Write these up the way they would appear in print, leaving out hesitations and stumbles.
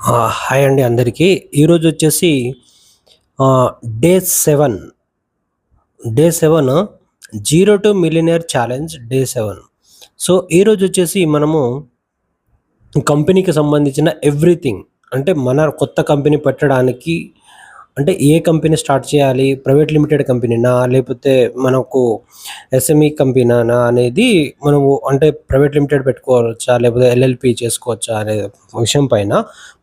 Hi అండి అందరికీ. ఈరోజొచ్చేసి ah, day 7, day 7 zero to millionaire challenge day 7. So, ఈరోజొచ్చేసి మనము కంపెనీకి సంబంధించిన ఎవ్రీథింగ్ అంటే మన కొత్త కంపెనీ పెట్టడానికి అంటే ఏ కంపెనీ స్టార్ట్ చేయాలి? ప్రైవేట్ లిమిటెడ్ కంపెనీనా? లేపోతే మనకు ఎస్ఎంఈ కంపెనీనా అనేది మనము అంటే ప్రైవేట్ లిమిటెడ్ పెట్టుకోవచ్చా? లేకపోతే ఎల్ఎల్‌పి చేసుకోవచ్చా? అనే విషయం పైన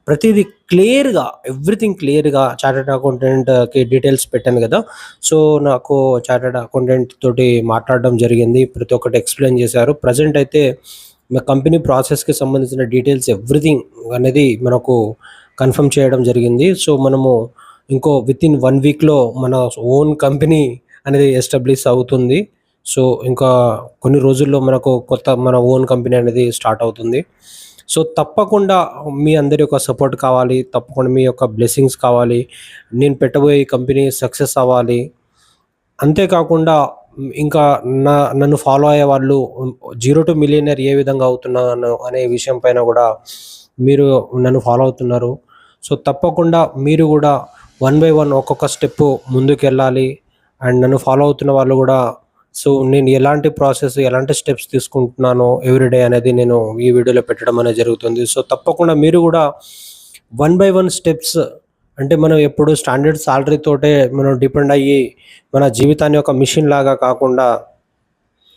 ప్రతీదీ క్లియర్‌గా ఎవ్రీథింగ్ క్లియర్‌గా చార్టర్డ్ అకౌంటెంట్‌కి డీటెయిల్స్ పెట్టాను గదా! సో, నాకు చార్టర్డ్ అకౌంటెంట్ తోటి మాట్లాడడం జరిగింది. ప్రతి ఒక్కటి ఎక్స్‌ప్లెయిన్ చేశారు. ప్రెజెంట్ అయితే మా కంపెనీ ప్రాసెస్‌కి సంబంధించిన డీటెయిల్స్ ఎవ్రీథింగ్ అనేది మనకు కన్ఫర్మ్ చేయడం జరిగింది. సో, మనము వితిన్ 1 వీక్‌లో మన ఓన్ కంపెనీ అనేది ఎస్టాబ్లిష్ అవుతుంది. సో, ఇంకా కొన్ని రోజుల్లో మనకు మన ఓన్ కంపెనీ అనేది స్టార్ట్ అవుతుంది. సో, తప్పకుండా మీ అందరి యొక్క సపోర్ట్ కావాలి. తప్పకుండా మీ యొక్క బ్లెస్సింగ్స్ కావాలి. నేను పెట్టబోయే ఈ కంపెనీ సక్సెస్ అవ్వాలి. అంతే కాకుండా ఇంకా నన్ను ఫాలో అయ్యేవాళ్ళు జీరో టు మిలియనీర్ ఏ విధంగా అవుతున్నాను అనే విషయం పైన గూడా మీరు నన్ను ఫాలో అవుతున్నారు. సో, తప్పకుండా మీరు గూడా వన్ బై వన్ ఒక్కొక్క స్టెప్పు ముందుకెళ్ళాలి. అండ్ నన్ను ఫాలో అవుతున్న వాళ్ళు గూడా సో, నేను ఎలాంటి ప్రాసెస్, ఎలాంటి స్టెప్స్ తీసుకుంటున్నానో ఎవ్రీడే అనేది నేను ఈ వీడియోలో పెట్టడం అనేది జరుగుతుంది. సో, తప్పకుండా మీరు గూడా వన్ బై వన్ స్టెప్స్ అంటే మనం ఎప్పుడు స్టాండర్డ్ సాలరీతోటే మనం డిపెండ్ అయ్యి మన జీవితాన్ని ఒక మిషన్ లాగా కాకుండా,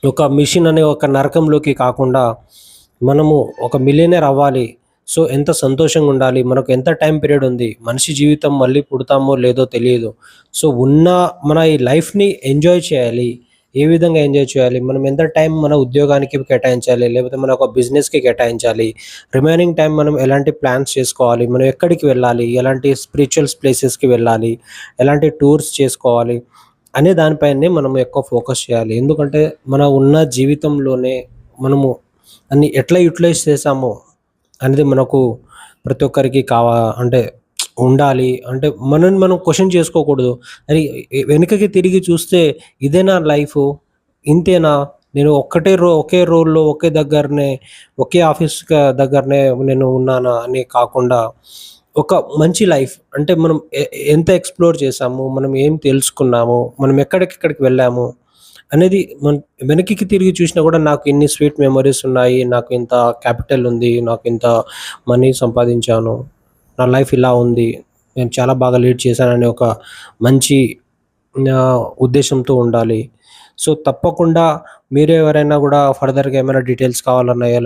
ఒక మిషన్ అనే ఒక నరకంలోకి కాకుండా మనము ఒక మిలియనీర్ అవ్వాలి. సో, ఎంత సంతోషంగుండాలి, మనకు ఎంత టైమ్ పీరియడ్ ఉంది. మనిషి జీవితం మళ్ళీ పుడతామో లేదో తెలియదు. సో, మన ఈ లైఫ్‌ని ఎంజాయ్ చేయాలి. ఏ విధంగా ఎంజాయ్ చేయాలి? మనం ఎంత టైం మన ఉద్యోగానికి కేటాయించాలి, లేకపోతే మన ఒక బిజినెస్‌కి కేటాయించాలి. రిమైనింగ్ టైం మనం ఎలాంటి ప్లాన్స్ చేసుకోవాలి, మనం ఎక్కడికి వెళ్ళాలి, ఎలాంటి స్పిరిచువల్ ప్లేసెస్‌కి వెళ్ళాలి, ఎలాంటి టూర్స్ చేసుకోవాలి అనే దానిపైనే మనం ఎక్కువ ఫోకస్ చేయాలి. ఎందుకంటే మన ఉన్న జీవితంలోనే మనము అన్ని ఎట్లా యుటిలైజ్ చేశామో అనేది మనకు ప్రతి ఒక్కరికి అంటే ఉండాలి. అంటే మనల్ని మనం క్వెషన్ చేసుకోకూడదు. అరే! వెనుకకి తిరిగి చూస్తే ఇదేనా లైఫు? ఇంతేనా? నేను ఒకే రోల్‌లో ఒకే దగ్గరనే ఒకే ఆఫీస్ దగ్గరనే నేను ఉన్నానా అని కాకుండా ఒక మంచి లైఫ్ అంటే మనం ఎంత ఎక్స్‌ప్లోర్ చేశాము, మనం ఏం తెలుసుకున్నాము, మనం ఎక్కడికెక్కడికి వెళ్ళాము అనేది వెనక్కి తిరిగి చూసినా కూడా నాకు ఇన్ని స్వీట్ మెమోరీస్ ఉన్నాయి. నాకు ఇంత క్యాపిటల్ ఉంది. నాకు ఇంత మనీ సంపాదించాను. నా లైఫ్ ఇలా ఉంది. నేను చాలా బాగా లీడ్ చేశాననే ఒక మంచి ఉద్దేశంతో ఉండాలి. సో, తప్పకుండా మీరు ఎవరైనా గూడా ఫర్దర్‌గా ఏమైనా డీటెయిల్స్ కావాలన్నా